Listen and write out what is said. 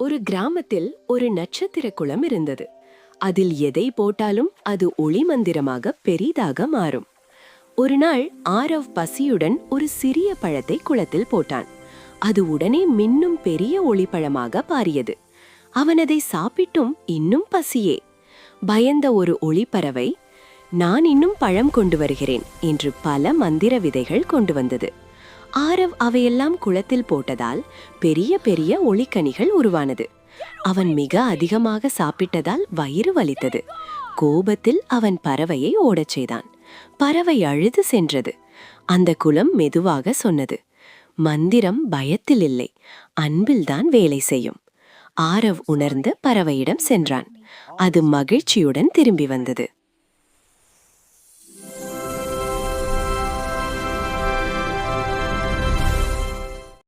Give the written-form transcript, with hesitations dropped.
ஒரு கிராமத்தில் ஒரு நட்சத்திர குளம் இருந்தது. அதில் எதை போட்டாலும் அது ஒளி மந்திரமாக பெரிதாக மாறும். ஒரு நாள் ஆரவ் பசியுடன் ஒரு சிறிய பழத்தை குளத்தில் போட்டான். அது உடனே மின்னும் பெரிய ஒளிப்பழமாக பாரியது. அவன் அதை சாப்பிட்டும் இன்னும் பசியே. பயந்த ஒரு ஒளிப்பறவை, நான் இன்னும் பழம் கொண்டு வருகிறேன் என்று பல மந்திர விதைகள் கொண்டு வந்தது. ஆரவ் அவையெல்லாம் குளத்தில் போட்டதால் பெரிய பெரிய ஒளிக்கனிகள் உருவானது. அவன் மிக அதிகமாக சாப்பிட்டதால் வயிறு வலித்தது. கோபத்தில் அவன் பறவையை ஓடச் செய்தான். பறவை அழுது சென்றது. அந்த குலம் மெதுவாக சொன்னது, மந்திரம் பயத்தில் இல்லை, அன்பில்தான் வேலை செய்யும். ஆரவ் உணர்ந்து பறவையிடம் சென்றான். அது மகிழ்ச்சியுடன் திரும்பி வந்தது.